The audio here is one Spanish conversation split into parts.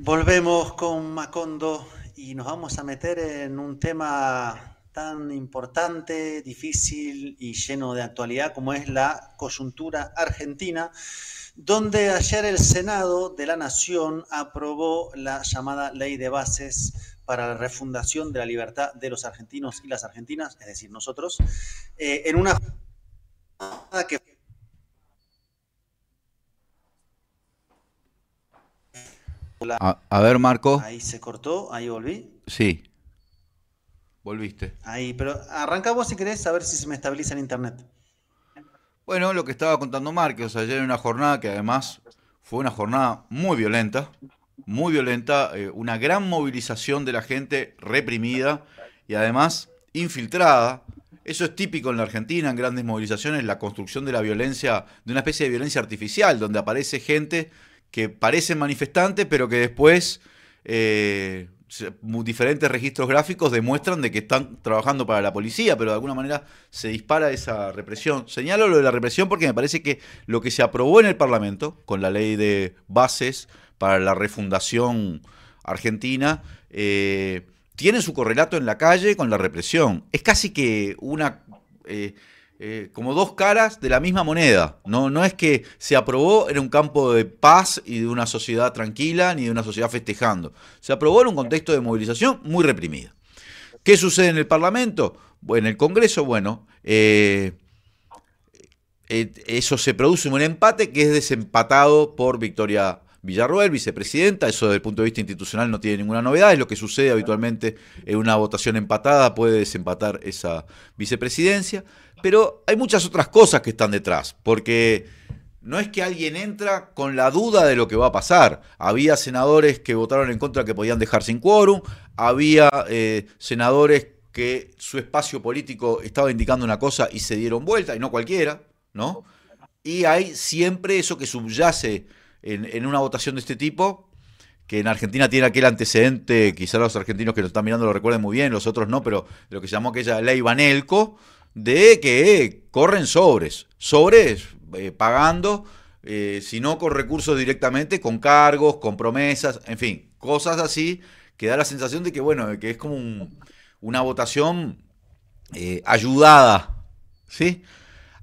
Volvemos con Macondo y nos vamos a meter en un tema tan importante, difícil y lleno de actualidad como es la coyuntura argentina, donde ayer el Senado de la Nación aprobó la llamada Ley de Bases para la refundación de la libertad de los argentinos y las argentinas, es decir, nosotros, en una jornada que... A ver, Marco. Ahí se cortó, ahí volví. Sí, volviste. Ahí, pero arranca vos si querés, a ver si se me estabiliza el internet. Bueno, lo que estaba contando Marcos ayer en una jornada que además fue una jornada muy violenta, una gran movilización de la gente reprimida y además infiltrada. Eso es típico en la Argentina, en grandes movilizaciones, la construcción de la violencia, de una especie de violencia artificial, donde aparece gente que parece manifestante, pero que después diferentes registros gráficos demuestran de que están trabajando para la policía, pero de alguna manera se dispara esa represión. Señalo lo de la represión porque me parece que lo que se aprobó en el Parlamento, con la ley de bases para la refundación argentina, tiene su correlato en la calle con la represión. Es casi que como dos caras de la misma moneda. No es que se aprobó en un campo de paz y de una sociedad tranquila ni de una sociedad festejando. Se aprobó en un contexto de movilización muy reprimida. ¿Qué sucede en el Parlamento? Bueno, en el Congreso, eso se produce un empate que es desempatado por Victoria Villarroel, vicepresidenta. Eso desde el punto de vista institucional no tiene ninguna novedad. Es lo que sucede habitualmente en una votación empatada, puede desempatar esa vicepresidencia. Pero hay muchas otras cosas que están detrás, porque no es que alguien entra con la duda de lo que va a pasar. Había senadores que votaron en contra que podían dejar sin quórum, había senadores que su espacio político estaba indicando una cosa y se dieron vuelta, y no cualquiera, ¿no? Y hay siempre eso que subyace en una votación de este tipo, que en Argentina tiene aquel antecedente, quizás los argentinos que lo están mirando lo recuerden muy bien, los otros no, pero de lo que se llamó aquella ley Banelco, de que corren sobres pagando, si no con recursos directamente, con cargos, con promesas, en fin, cosas así, que da la sensación de que, bueno, que es como una votación ayudada, ¿sí?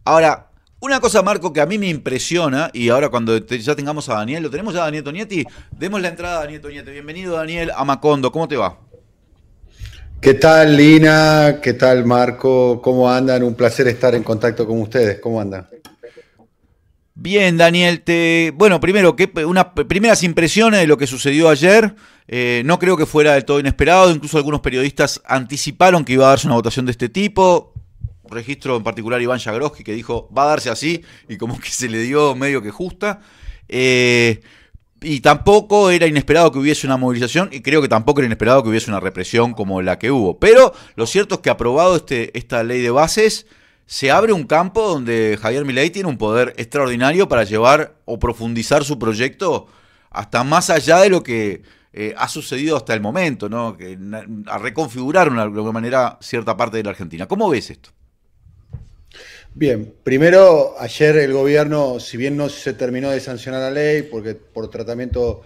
Ahora, una cosa, Marco, que a mí me impresiona, y ahora cuando ya tengamos a Daniel, lo tenemos ya a Daniel Tonietti, demos la entrada a Daniel Tonietti. Bienvenido, Daniel, a Macondo, ¿cómo te va? ¿Qué tal, Lina? ¿Qué tal, Marco? ¿Cómo andan? Un placer estar en contacto con ustedes. ¿Cómo andan? Bien, Daniel, bueno, primero, unas primeras impresiones de lo que sucedió ayer. No creo que fuera del todo inesperado, incluso algunos periodistas anticiparon que iba a darse una votación de este tipo. Registro en particular Iván Jagroski, que dijo va a darse así, y como que se le dio medio que justa. Eh, y tampoco era inesperado que hubiese una movilización, y creo que tampoco era inesperado que hubiese una represión como la que hubo. Pero lo cierto es que aprobado esta ley de bases, se abre un campo donde Javier Milei tiene un poder extraordinario para llevar o profundizar su proyecto hasta más allá de lo que ha sucedido hasta el momento, ¿no? A reconfigurar de alguna manera cierta parte de la Argentina. ¿Cómo ves esto? Bien, primero, ayer el gobierno, si bien no se terminó de sancionar la ley, porque por tratamiento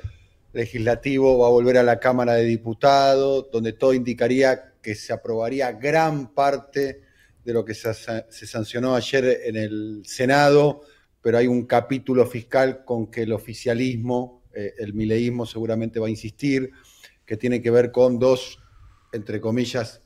legislativo va a volver a la Cámara de Diputados, donde todo indicaría que se aprobaría gran parte de lo que se sancionó ayer en el Senado, pero hay un capítulo fiscal con que el oficialismo, el mileísmo seguramente va a insistir, que tiene que ver con dos, entre comillas,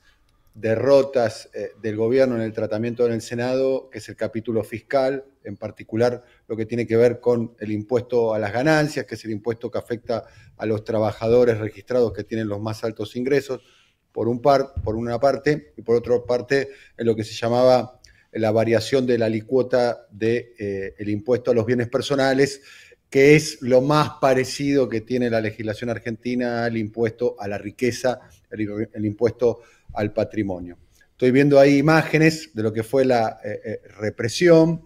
derrotas del gobierno en el tratamiento en el Senado, que es el capítulo fiscal, en particular lo que tiene que ver con el impuesto a las ganancias, que es el impuesto que afecta a los trabajadores registrados que tienen los más altos ingresos, por una parte, y por otra parte, en lo que se llamaba la variación de la alicuota del impuesto a los bienes personales, que es lo más parecido que tiene la legislación argentina al impuesto a la riqueza, el impuesto al patrimonio. Estoy viendo ahí imágenes de lo que fue la represión.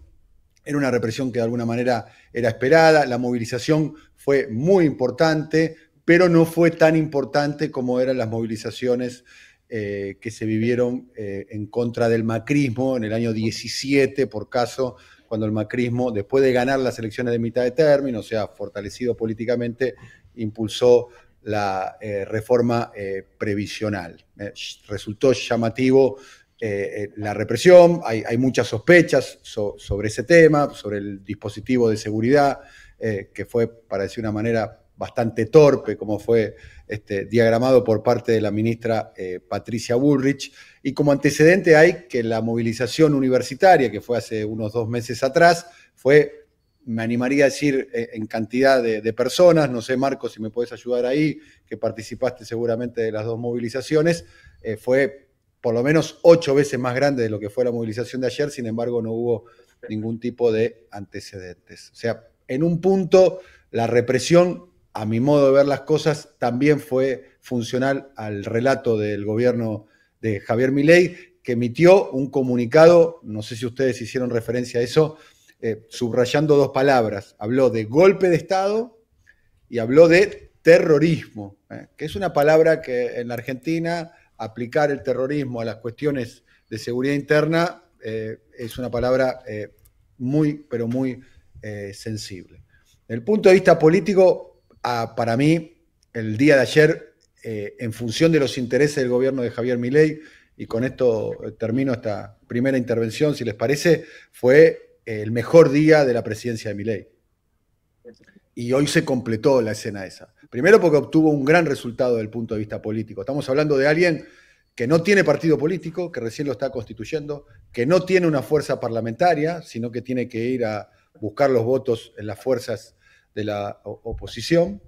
Era una represión que de alguna manera era esperada. La movilización fue muy importante, pero no fue tan importante como eran las movilizaciones que se vivieron en contra del macrismo en el año 17, por caso, cuando el macrismo, después de ganar las elecciones de mitad de término, o sea, fortalecido políticamente, impulsó la reforma previsional. Resultó llamativo la represión, hay muchas sospechas sobre ese tema, sobre el dispositivo de seguridad, que fue, para decir una manera bastante torpe, como fue diagramado por parte de la ministra Patricia Bullrich. Y como antecedente hay que la movilización universitaria, que fue hace unos 2 meses atrás, fue, me animaría a decir, en cantidad de personas. No sé, Marco, si me puedes ayudar ahí, que participaste seguramente de las 2 movilizaciones, fue por lo menos 8 veces más grande de lo que fue la movilización de ayer. Sin embargo, no hubo ningún tipo de antecedentes. O sea, en un punto, la represión, a mi modo de ver las cosas, también fue funcional al relato del gobierno de Javier Milei, que emitió un comunicado, no sé si ustedes hicieron referencia a eso, subrayando 2 palabras. Habló de golpe de Estado y habló de terrorismo, que es una palabra que en la Argentina, aplicar el terrorismo a las cuestiones de seguridad interna, es una palabra muy, pero muy sensible. Desde el punto de vista político, para mí, el día de ayer, en función de los intereses del gobierno de Javier Milei, y con esto termino esta primera intervención, si les parece, fue el mejor día de la presidencia de Milei. Y hoy se completó la escena esa. Primero porque obtuvo un gran resultado desde el punto de vista político. Estamos hablando de alguien que no tiene partido político, que recién lo está constituyendo, que no tiene una fuerza parlamentaria, sino que tiene que ir a buscar los votos en las fuerzas de la oposición,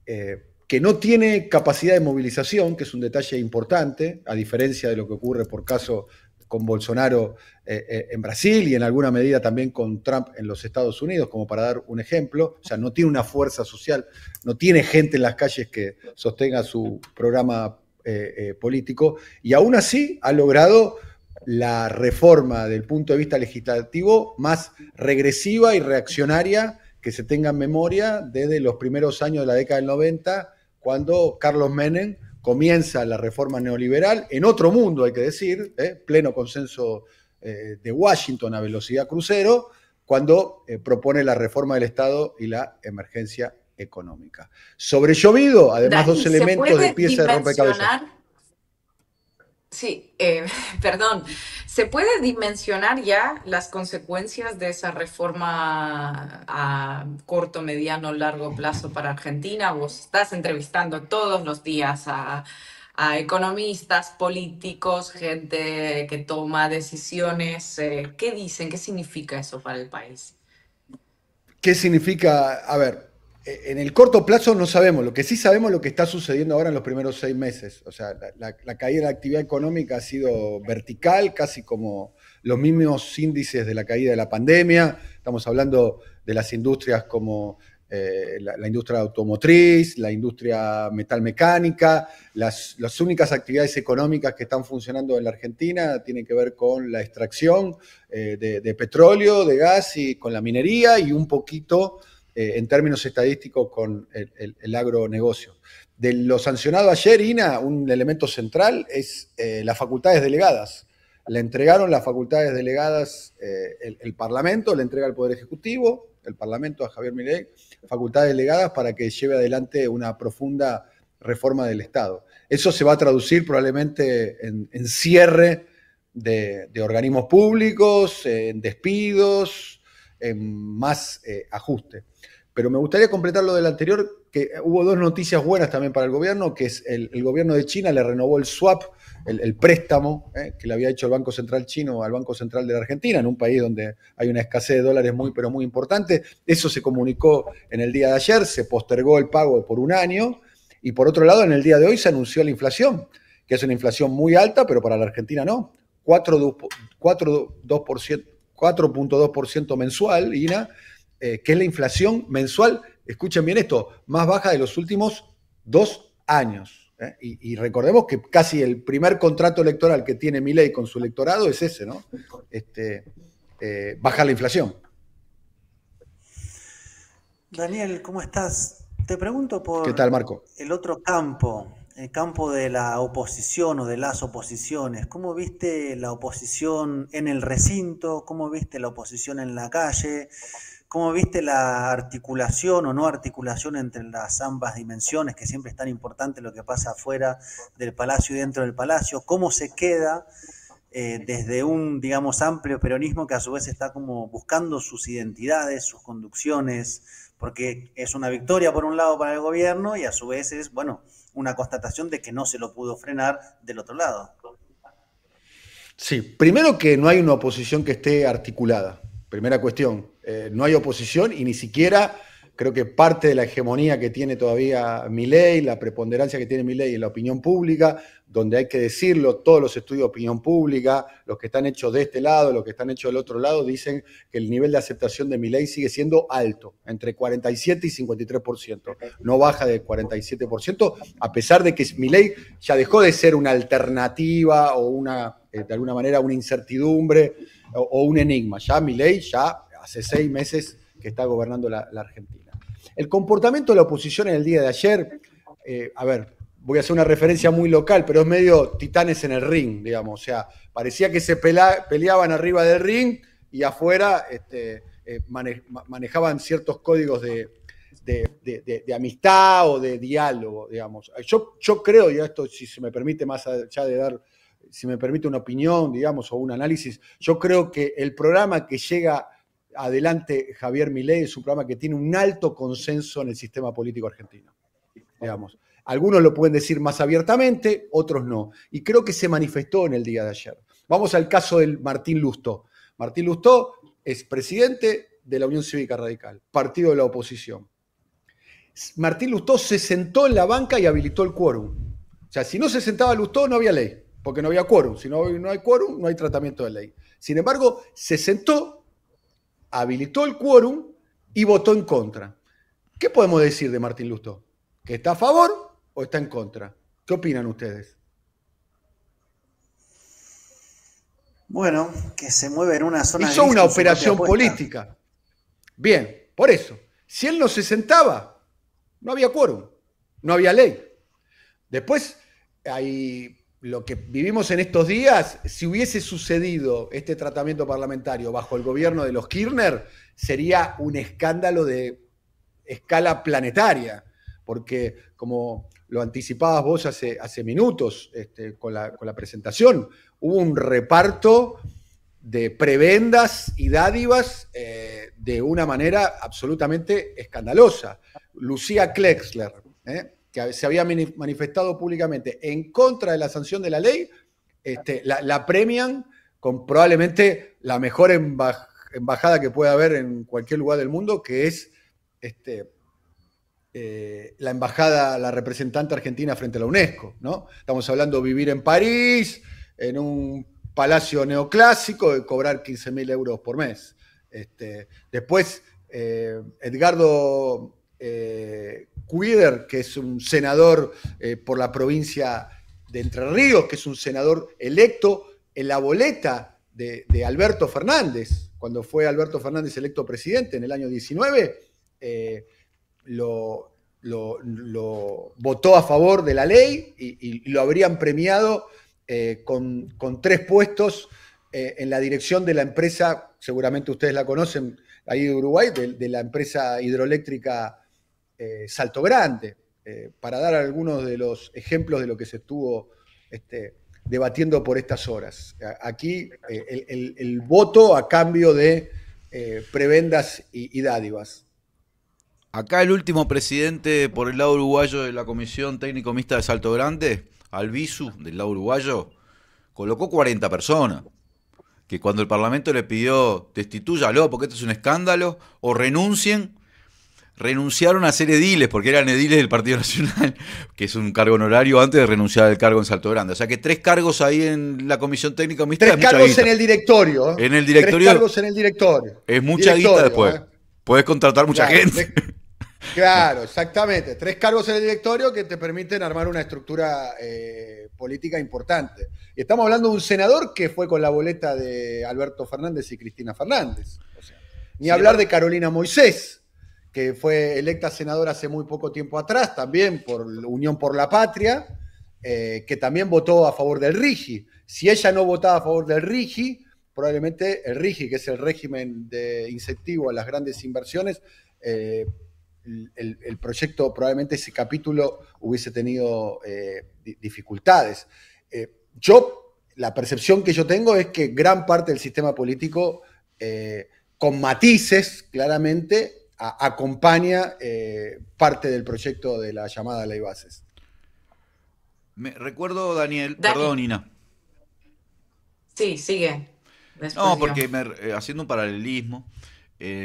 que no tiene capacidad de movilización, que es un detalle importante, a diferencia de lo que ocurre por caso con Bolsonaro en Brasil y en alguna medida también con Trump en los Estados Unidos, como para dar un ejemplo. O sea, no tiene una fuerza social, no tiene gente en las calles que sostenga su programa político, y aún así ha logrado la reforma del punto de vista legislativo más regresiva y reaccionaria que se tenga en memoria desde los primeros años de la década del 90, cuando Carlos Menem comienza la reforma neoliberal, en otro mundo hay que decir, pleno consenso de Washington a velocidad crucero, cuando propone la reforma del Estado y la emergencia económica. Sobre llovido, además, Dani, 2 elementos de pieza de rompecabezas. Sí, perdón, ¿se puede dimensionar ya las consecuencias de esa reforma a corto, mediano, largo plazo para Argentina? Vos estás entrevistando todos los días a economistas, políticos, gente que toma decisiones. ¿Qué dicen? ¿Qué significa eso para el país? ¿Qué significa? A ver, en el corto plazo no sabemos, lo que sí sabemos es lo que está sucediendo ahora en los primeros 6 meses. O sea, la caída de la actividad económica ha sido vertical, casi como los mismos índices de la caída de la pandemia. Estamos hablando de las industrias como la industria automotriz, la industria metalmecánica. Las únicas actividades económicas que están funcionando en la Argentina tienen que ver con la extracción de petróleo, de gas y con la minería, y un poquito en términos estadísticos con el agronegocio. De lo sancionado ayer, Ina, un elemento central es las facultades delegadas. Le entregaron las facultades delegadas el Parlamento, le entrega al Poder Ejecutivo, el Parlamento a Javier Milei, facultades delegadas para que lleve adelante una profunda reforma del Estado. Eso se va a traducir probablemente en cierre de organismos públicos, en despidos, en más ajuste. Pero me gustaría completar lo del anterior, que hubo 2 noticias buenas también para el gobierno, que es el gobierno de China le renovó el swap, el préstamo que le había hecho el Banco Central chino al Banco Central de la Argentina, en un país donde hay una escasez de dólares muy, pero muy importante. Eso se comunicó en el día de ayer, se postergó el pago por 1 año, y por otro lado, en el día de hoy se anunció la inflación, que es una inflación muy alta, pero para la Argentina no, 4.2% mensual, Ina, que es la inflación mensual, escuchen bien esto, más baja de los últimos 2 años. Y recordemos que casi el primer contrato electoral que tiene Milei con su electorado es ese, ¿no? Bajar la inflación. Daniel, ¿cómo estás? Te pregunto por ¿Qué tal, Marco? el otro campo, el campo de la oposición o de las oposiciones. ¿Cómo viste la oposición en el recinto? ¿Cómo viste la oposición en la calle? ¿Cómo viste la articulación o no articulación entre las ambas dimensiones, que siempre es tan importante lo que pasa afuera del palacio y dentro del palacio? ¿Cómo se queda desde un, digamos, amplio peronismo que a su vez está como buscando sus identidades, sus conducciones, porque es una victoria por un lado para el gobierno y a su vez es, bueno, una constatación de que no se lo pudo frenar del otro lado? Sí, primero que no hay una oposición que esté articulada. Primera cuestión, no hay oposición y ni siquiera creo que parte de la hegemonía que tiene todavía Milei, la preponderancia que tiene Milei en la opinión pública, donde hay que decirlo, todos los estudios de opinión pública, los que están hechos de este lado, los que están hechos del otro lado, dicen que el nivel de aceptación de Milei sigue siendo alto, entre 47 y 53%. No baja del 47%, a pesar de que Milei ya dejó de ser una alternativa o una, de alguna manera, una incertidumbre o un enigma. Ya Milei ya hace 6 meses que está gobernando la Argentina. El comportamiento de la oposición en el día de ayer, a ver, voy a hacer una referencia muy local, pero es medio titanes en el ring, digamos. O sea, parecía que se peleaban arriba del ring y afuera manejaban ciertos códigos de amistad o de diálogo, digamos. Yo creo, y esto si se me permite más allá de dar, si me permite una opinión, digamos, o un análisis, yo creo que el programa que llega adelante Javier Milei es un programa que tiene un alto consenso en el sistema político argentino, digamos. Algunos lo pueden decir más abiertamente, otros no. Y creo que se manifestó en el día de ayer. Vamos al caso del Martín Lustó. Martín Lustó es presidente de la Unión Cívica Radical, partido de la oposición. Martín Lustó se sentó en la banca y habilitó el quórum. O sea, si no se sentaba Lustó, no había ley, porque no había quórum. Si no hay quórum, no hay tratamiento de ley. Sin embargo, se sentó, habilitó el quórum y votó en contra. ¿Qué podemos decir de Martín Lustó? ¿Que está a favor o está en contra? ¿Qué opinan ustedes? Bueno, que se mueve en una zona hizo gris una con su propia operación apuesta. política. Bien, por eso. Si él no se sentaba, no había quórum, no había ley. Después, hay lo que vivimos en estos días, si hubiese sucedido este tratamiento parlamentario bajo el gobierno de los Kirchner, sería un escándalo de escala planetaria, porque como lo anticipabas vos hace minutos con la presentación, hubo un reparto de prebendas y dádivas de una manera absolutamente escandalosa. Lucía Klexler, que se había manifestado públicamente en contra de la sanción de la ley, la premian con probablemente la mejor embajada que pueda haber en cualquier lugar del mundo, que es la embajada, la representante argentina frente a la UNESCO, ¿no? Estamos hablando de vivir en París, en un palacio neoclásico, de cobrar 15.000 euros por mes. Después, Edgardo Cuider, que es un senador por la provincia de Entre Ríos, que es un senador electo en la boleta de Alberto Fernández, cuando fue Alberto Fernández electo presidente en el año 19, lo votó a favor de la ley y lo habrían premiado con 3 puestos en la dirección de la empresa, seguramente ustedes la conocen, ahí de Uruguay, de la empresa hidroeléctrica Salto Grande, para dar algunos de los ejemplos de lo que se estuvo debatiendo por estas horas. Aquí el voto a cambio de prebendas y dádivas. Acá el último presidente por el lado uruguayo de la Comisión Técnico Mixta de Salto Grande, Albizu, del lado uruguayo, colocó 40 personas. Que cuando el Parlamento le pidió destituyalo porque esto es un escándalo, o renunciaron a ser ediles, porque eran ediles del Partido Nacional, que es un cargo honorario antes de renunciar al cargo en Salto Grande. O sea que 3 cargos ahí en la Comisión Técnica Mixta. 3 cargos en el directorio. En el directorio. 3 cargos en el directorio. Es mucha guita después. Podés contratar mucha gente. Claro, exactamente. 3 cargos en el directorio que te permiten armar una estructura política importante. Y estamos hablando de un senador que fue con la boleta de Alberto Fernández y Cristina Fernández. O sea, ni hablar de Carolina Moisés, que fue electa senadora hace muy poco tiempo atrás, también por Unión por la Patria, que también votó a favor del RIGI. Si ella no votaba a favor del RIGI, probablemente el RIGI, que es el régimen de incentivo a las grandes inversiones, el proyecto, probablemente ese capítulo hubiese tenido dificultades. La percepción que yo tengo es que gran parte del sistema político, con matices claramente, acompaña parte del proyecto de la llamada ley bases. Recuerdo, Daniel, Dani. perdón, Nina. Sí, sigue. Después No, yo. porque haciendo un paralelismo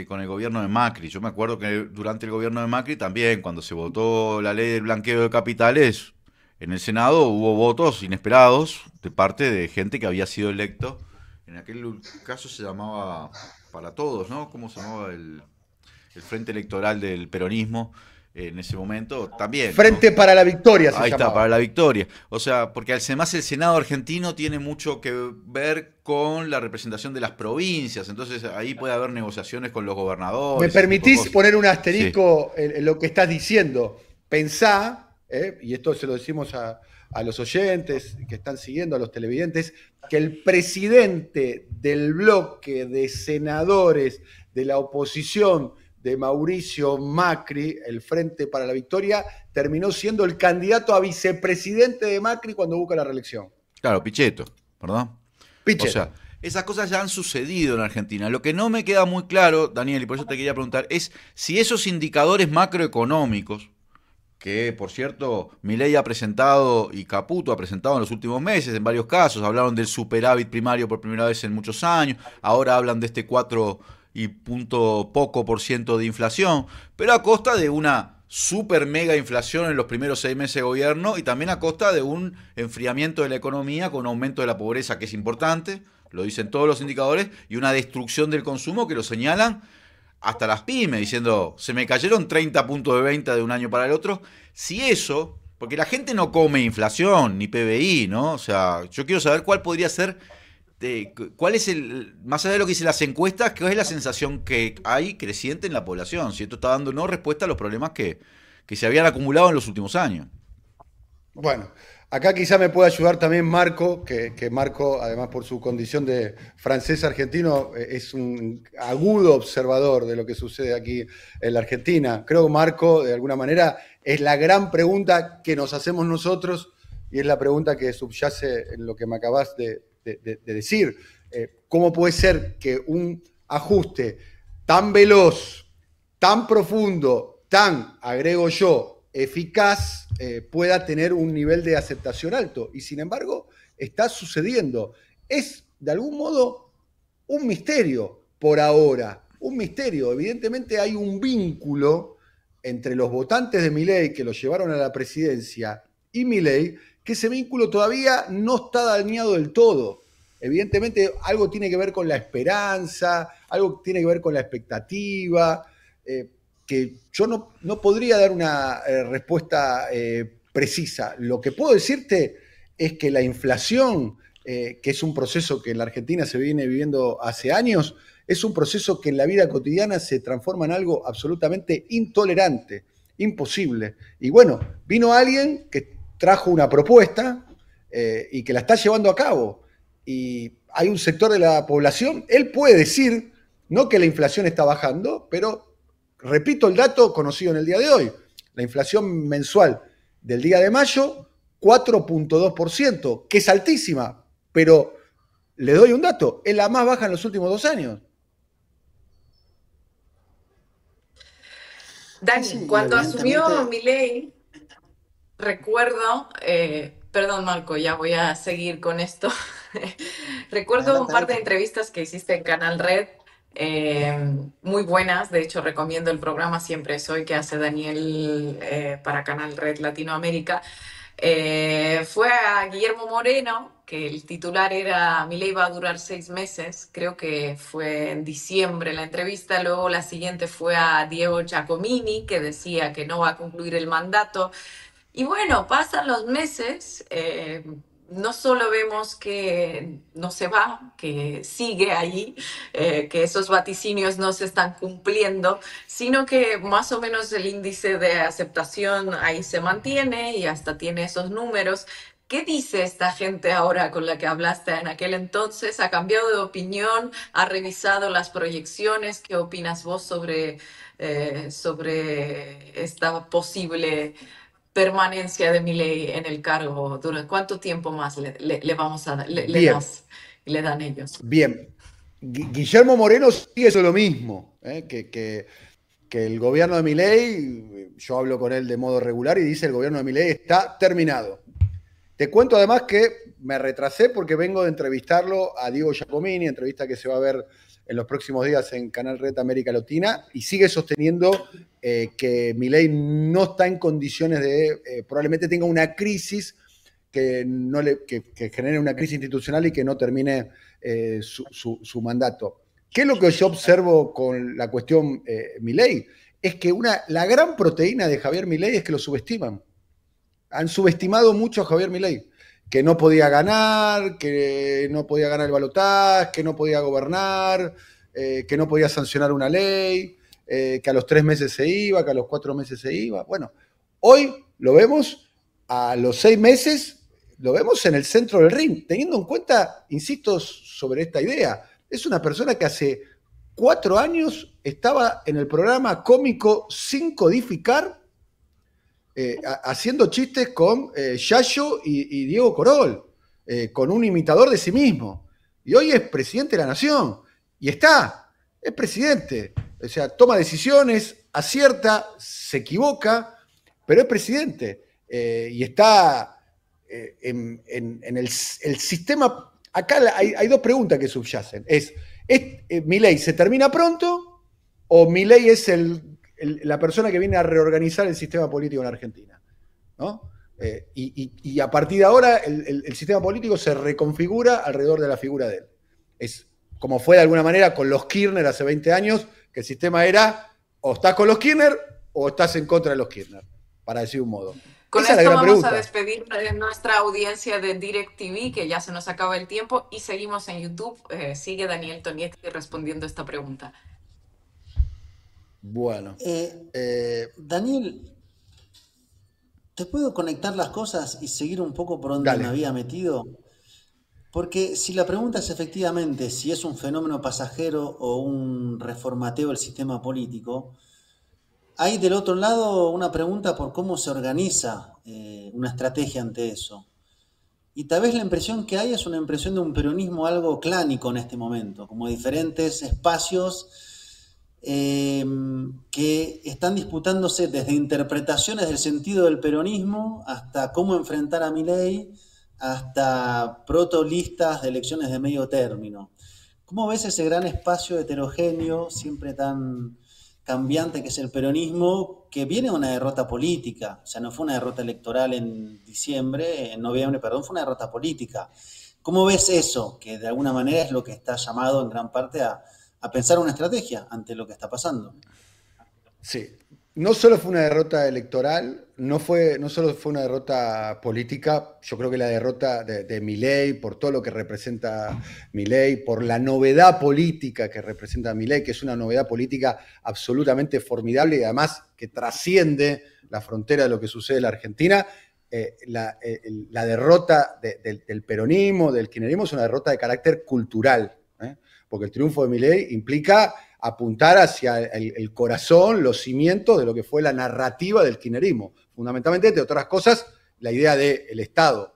con el gobierno de Macri, yo me acuerdo que durante el gobierno de Macri también, cuando se votó la ley del blanqueo de capitales, en el Senado hubo votos inesperados de parte de gente que había sido electo. En aquel caso se llamaba Para Todos, ¿no? ¿Cómo se llamaba el frente electoral del peronismo? En ese momento también. Frente, ¿no?, para la Victoria se Ahí llamaba. está, para la Victoria. O sea, porque además el Senado argentino tiene mucho que ver con la representación de las provincias, entonces ahí puede haber negociaciones con los gobernadores. ¿Me permitís poner un asterisco en lo que estás diciendo? Pensá, y esto se lo decimos a los oyentes que están siguiendo, a los televidentes, que el presidente del bloque de senadores de la oposición de Mauricio Macri, el Frente para la Victoria, terminó siendo el candidato a vicepresidente de Macri cuando busca la reelección. Claro, Pichetto, ¿verdad? Pichetto. O sea, esas cosas ya han sucedido en Argentina. Lo que no me queda muy claro, Daniel, y por eso te quería preguntar, es si esos indicadores macroeconómicos, que por cierto Milei ha presentado y Caputo ha presentado en los últimos meses, en varios casos, hablaron del superávit primario por primera vez en muchos años, ahora hablan de este 4 y punto poco por ciento de inflación, pero a costa de una super mega inflación en los primeros 6 meses de gobierno y también a costa de un enfriamiento de la economía con un aumento de la pobreza que es importante, lo dicen todos los indicadores, y una destrucción del consumo que lo señalan hasta las pymes, diciendo, se me cayeron 30 puntos de venta de un año para el otro. Si eso, porque la gente no come inflación ni PBI, ¿no? O sea, yo quiero saber cuál podría ser, cuál es más allá de lo que dicen las encuestas, cuál es la sensación que hay creciente en la población, si esto está dando no respuesta a los problemas que se habían acumulado en los últimos años. Bueno, acá quizá me pueda ayudar también Marco, que Marco, además por su condición de francés argentino, es un agudo observador de lo que sucede aquí en la Argentina. Creo que Marco, de alguna manera, es la gran pregunta que nos hacemos nosotros y es la pregunta que subyace en lo que me acabas de decir. ¿Cómo puede ser que un ajuste tan veloz, tan profundo, tan, agrego yo, eficaz, pueda tener un nivel de aceptación alto? Y sin embargo, está sucediendo. Es, de algún modo, un misterio por ahora. Un misterio. Evidentemente hay un vínculo entre los votantes de Milei que lo llevaron a la presidencia y Milei, que ese vínculo todavía no está dañado del todo. Evidentemente algo tiene que ver con la esperanza, algo tiene que ver con la expectativa, que yo no podría dar una respuesta precisa. Lo que puedo decirte es que la inflación, que es un proceso que en la Argentina se viene viviendo hace años, es un proceso que en la vida cotidiana se transforma en algo absolutamente intolerante, imposible. Y bueno, vino alguien que trajo una propuesta y que la está llevando a cabo. Y hay un sector de la población, él puede decir, no que la inflación está bajando, pero repito el dato conocido en el día de hoy. La inflación mensual del día de mayo, 4.2%, que es altísima, pero le doy un dato, es la más baja en los últimos 2 años. Dani, Sí, cuando evidentemente... asumió Milei, recuerdo, perdón Marco, ya voy a seguir con esto. Recuerdo un par de entrevistas que hiciste en Canal Red, muy buenas, de hecho recomiendo el programa Siempre Soy que hace Daniel para Canal Red Latinoamérica. Fue a Guillermo Moreno, que el titular era Milei va a durar 6 meses, creo que fue en diciembre la entrevista, luego la siguiente fue a Diego Giacomini, que decía que no va a concluir el mandato. Y bueno, pasan los meses, no solo vemos que no se va, que sigue ahí, que esos vaticinios no se están cumpliendo, sino que más o menos el índice de aceptación ahí se mantiene y hasta tiene esos números, ¿Qué dice esta gente ahora con la que hablaste en aquel entonces? ¿Ha cambiado de opinión? ¿Ha revisado las proyecciones? ¿Qué opinas vos sobre esta posible permanencia de Milei en el cargo? ¿Durante cuánto tiempo más le vamos a Bien, le dan ellos? bien. Guillermo Moreno sigue eso lo mismo, que el gobierno de Milei, yo hablo con él de modo regular y dice el gobierno de Milei está terminado. Te cuento además que me retrasé porque vengo de entrevistarlo a Diego Giacomini, entrevista que se va a ver en los próximos días en Canal Red América Latina, y sigue sosteniendo que Milei no está en condiciones de, probablemente tenga una crisis que genere una crisis institucional y que no termine su mandato. ¿Qué es lo que yo observo con la cuestión Milei? Es que la gran proteína de Javier Milei es que lo subestiman. Han subestimado mucho a Javier Milei, que no podía ganar el balotaje, que no podía gobernar, que no podía sancionar una ley, que a los 3 meses se iba, que a los 4 meses se iba. Bueno, hoy lo vemos, a los 6 meses, lo vemos en el centro del ring, teniendo en cuenta, insisto, sobre esta idea, es una persona que hace 4 años estaba en el programa cómico Sin Codificar, haciendo chistes con Yayo y Diego Corol, con un imitador de sí mismo. Y hoy es presidente de la nación. Y es presidente. O sea, toma decisiones, acierta, se equivoca, pero es presidente. Y está en el sistema. Acá hay 2 preguntas que subyacen. ¿Milei se termina pronto o Milei es la persona que viene a reorganizar el sistema político en Argentina? ¿No? Y a partir de ahora el sistema político se reconfigura alrededor de la figura de él. Es como fue de alguna manera con los Kirchner hace 20 años, que el sistema era o estás con los Kirchner o estás en contra de los Kirchner, para decir un modo. Con Esa es la esto gran vamos pregunta. a despedir nuestra audiencia de DirecTV, que ya se nos acaba el tiempo, y seguimos en YouTube. Sigue Daniel Tonietti respondiendo esta pregunta. Bueno. Daniel, ¿te puedo conectar las cosas y seguir un poco por donde Dale. me había metido? Porque si la pregunta es efectivamente si es un fenómeno pasajero o un reformateo del sistema político, hay del otro lado una pregunta por cómo se organiza una estrategia ante eso. Y tal vez la impresión que hay es una impresión de un peronismo algo clánico en este momento, como diferentes espacios que están disputándose desde interpretaciones del sentido del peronismo hasta cómo enfrentar a Milei, hasta protolistas de elecciones de medio término. ¿Cómo ves ese gran espacio heterogéneo, siempre tan cambiante que es el peronismo, que viene de una derrota política? O sea, no fue una derrota electoral en noviembre, fue una derrota política. ¿Cómo ves eso? Que de alguna manera es lo que está llamado en gran parte a pensar una estrategia ante lo que está pasando. Sí, no solo fue una derrota electoral, no solo fue una derrota política, yo creo que la derrota de Milei, por todo lo que representa Milei, por la novedad política que representa Milei, que es una novedad política absolutamente formidable y además que trasciende la frontera de lo que sucede en la Argentina. La derrota del peronismo, del kirchnerismo, es una derrota de carácter cultural, porque el triunfo de Milei implica apuntar hacia el corazón, los cimientos de lo que fue la narrativa del kirchnerismo. Fundamentalmente, entre otras cosas, la idea del Estado.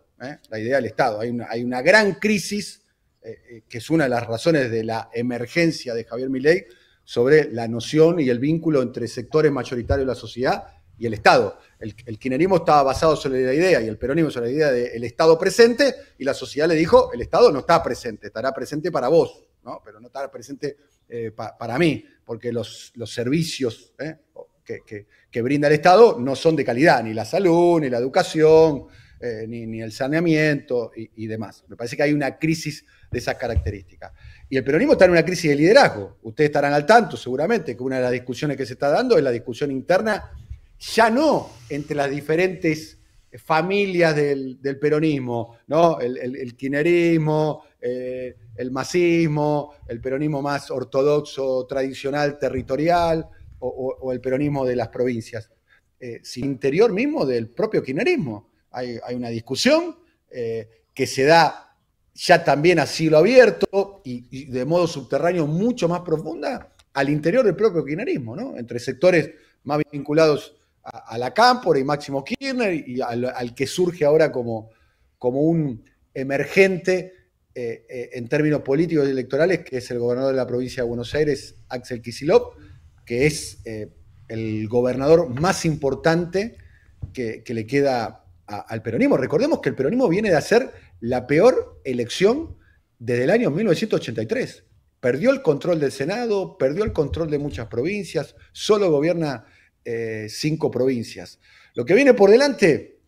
La idea del Estado. Hay una gran crisis, que es una de las razones de la emergencia de Javier Milei, sobre la noción y el vínculo entre sectores mayoritarios de la sociedad y el Estado. El kirchnerismo estaba basado sobre la idea, y el peronismo sobre la idea del Estado presente, y la sociedad le dijo, el Estado no está presente, estará presente para vos, ¿no? Pero no estará presente para mí, porque los servicios que brinda el Estado no son de calidad, ni la salud, ni la educación, ni el saneamiento y demás. Me parece que hay una crisis de esas características. Y el peronismo está en una crisis de liderazgo. Ustedes estarán al tanto, seguramente, que una de las discusiones que se está dando es la discusión interna, ya no entre las diferentes familias del peronismo, ¿no? El kirchnerismo, el masismo, el peronismo más ortodoxo, tradicional, territorial, o el peronismo de las provincias. Sin interior mismo del propio kirchnerismo. Hay una discusión que se da ya también a cielo abierto y de modo subterráneo mucho más profunda al interior del propio kirchnerismo, ¿no? Entre sectores más vinculados a la Cámpora y Máximo Kirchner y al que surge ahora como un emergente en términos políticos y electorales, que es el gobernador de la provincia de Buenos Aires, Axel Kicillof, que es el gobernador más importante que le queda al peronismo. Recordemos que el peronismo viene de hacer la peor elección desde el año 1983. Perdió el control del Senado, perdió el control de muchas provincias, solo gobierna 5 provincias. Lo que viene por delante,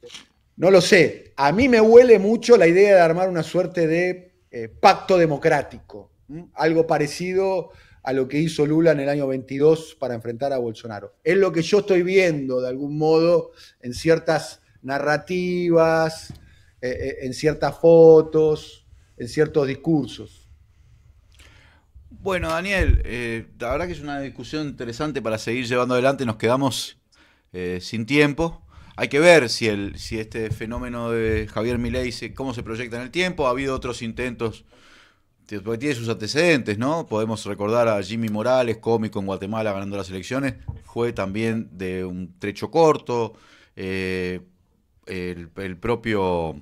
no lo sé. A mí me huele mucho la idea de armar una suerte de pacto democrático, algo parecido a lo que hizo Lula en el año 22 para enfrentar a Bolsonaro. Es lo que yo estoy viendo, de algún modo, en ciertas narrativas, en ciertas fotos, en ciertos discursos. Bueno, Daniel, la verdad que es una discusión interesante para seguir llevando adelante. Nos quedamos sin tiempo. Hay que ver si este fenómeno de Javier Milei, cómo se proyecta en el tiempo. Ha habido otros intentos, porque tiene sus antecedentes, ¿no? Podemos recordar a Jimmy Morales, cómico en Guatemala, ganando las elecciones. Fue también de un trecho corto. El propio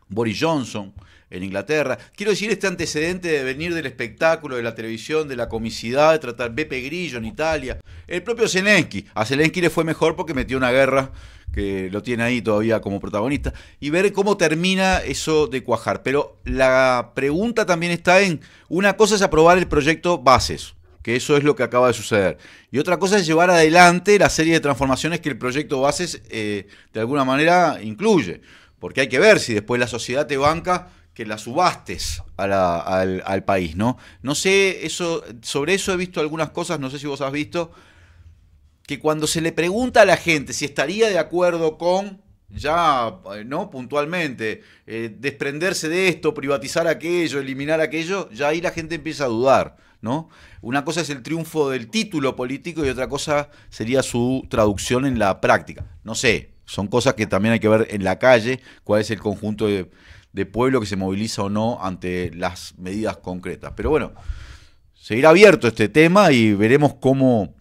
Boris Johnson en Inglaterra. Quiero decir, este antecedente de venir del espectáculo, de la televisión, de la comicidad, de tratar Beppe Grillo en Italia. El propio Zelensky. A Zelensky le fue mejor porque metió una guerra que lo tiene ahí todavía como protagonista. Y ver cómo termina eso de cuajar. Pero la pregunta también está en, una cosa es aprobar el proyecto Bases, que eso es lo que acaba de suceder. Y otra cosa es llevar adelante la serie de transformaciones que el proyecto Bases de alguna manera incluye. Porque hay que ver si después la sociedad te banca que la subastes al país, ¿no? No sé, sobre eso he visto algunas cosas, no sé si vos has visto, que cuando se le pregunta a la gente si estaría de acuerdo con, ya, ¿no? Puntualmente, desprenderse de esto, privatizar aquello, eliminar aquello, ya ahí la gente empieza a dudar, ¿no? Una cosa es el triunfo del título político y otra cosa sería su traducción en la práctica. No sé, son cosas que también hay que ver en la calle, cuál es el conjunto de pueblo que se moviliza o no ante las medidas concretas. Pero bueno, seguirá abierto este tema y veremos cómo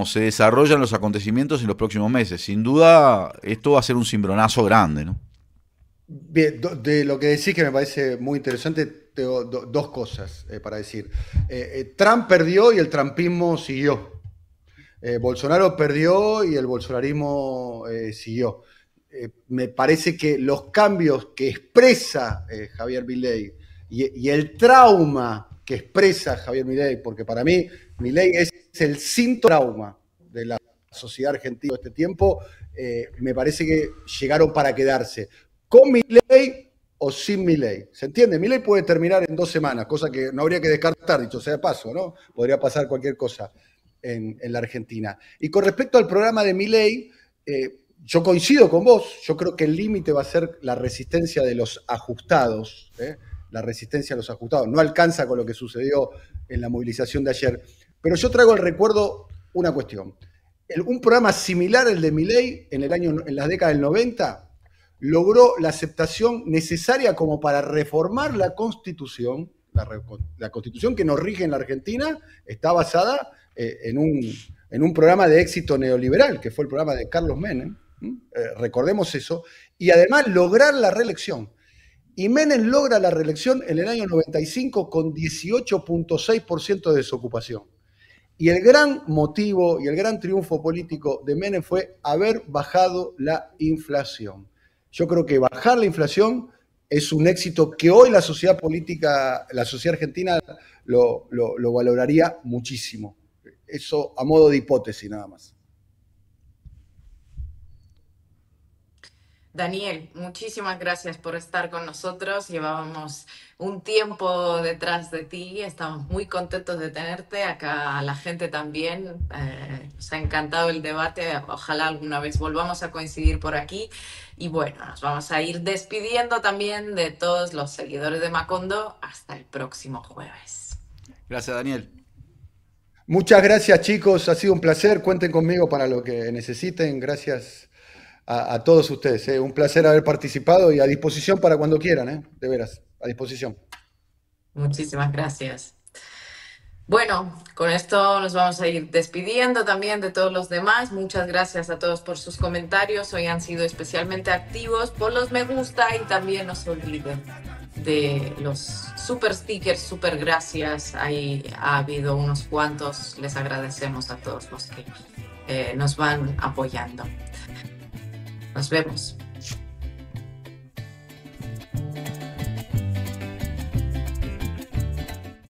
se desarrollan los acontecimientos en los próximos meses. Sin duda, esto va a ser un cimbronazo grande, ¿no? Bien, de lo que decís, que me parece muy interesante, tengo dos cosas para decir. Trump perdió y el trumpismo siguió. Bolsonaro perdió y el bolsonarismo siguió. Me parece que los cambios que expresa Javier Milei y el trauma que expresa Javier Milei, porque para mí Milei es el trauma de la sociedad argentina de este tiempo, me parece que llegaron para quedarse. Con Milei o sin Milei. ¿Se entiende? Milei puede terminar en 2 semanas, cosa que no habría que descartar, dicho sea de paso, ¿no? Podría pasar cualquier cosa en la Argentina. Y con respecto al programa de Milei, yo coincido con vos, yo creo que el límite va a ser la resistencia de los ajustados, la resistencia de los ajustados. No alcanza con lo que sucedió en la movilización de ayer. Pero yo traigo al recuerdo una cuestión. Un programa similar al de Milei en la década del 90 logró la aceptación necesaria como para reformar la Constitución. La Constitución que nos rige en la Argentina está basada en un programa de éxito neoliberal, que fue el programa de Carlos Menem. Recordemos eso. Y además lograr la reelección. Y Menem logra la reelección en el año 95 con 18.6% de desocupación. Y el gran motivo y el gran triunfo político de Menem fue haber bajado la inflación. Yo creo que bajar la inflación es un éxito que hoy la sociedad política, la sociedad argentina lo valoraría muchísimo. Eso a modo de hipótesis nada más. Daniel, muchísimas gracias por estar con nosotros. Llevábamos un tiempo detrás de ti. Estamos muy contentos de tenerte. Acá a la gente también. Nos ha encantado el debate. Ojalá alguna vez volvamos a coincidir por aquí. Y bueno, nos vamos a ir despidiendo también de todos los seguidores de Macondo. Hasta el próximo jueves. Gracias, Daniel. Muchas gracias, chicos. Ha sido un placer. Cuenten conmigo para lo que necesiten. Gracias a todos ustedes. Un placer haber participado y a disposición para cuando quieran, de veras, a disposición. Muchísimas gracias. Bueno, con esto nos vamos a ir despidiendo también de todos los demás. Muchas gracias a todos por sus comentarios. Hoy han sido especialmente activos por los me gusta y también no se olviden de los super stickers, super gracias. Ahí ha habido unos cuantos. Les agradecemos a todos los que nos van apoyando. Nos vemos.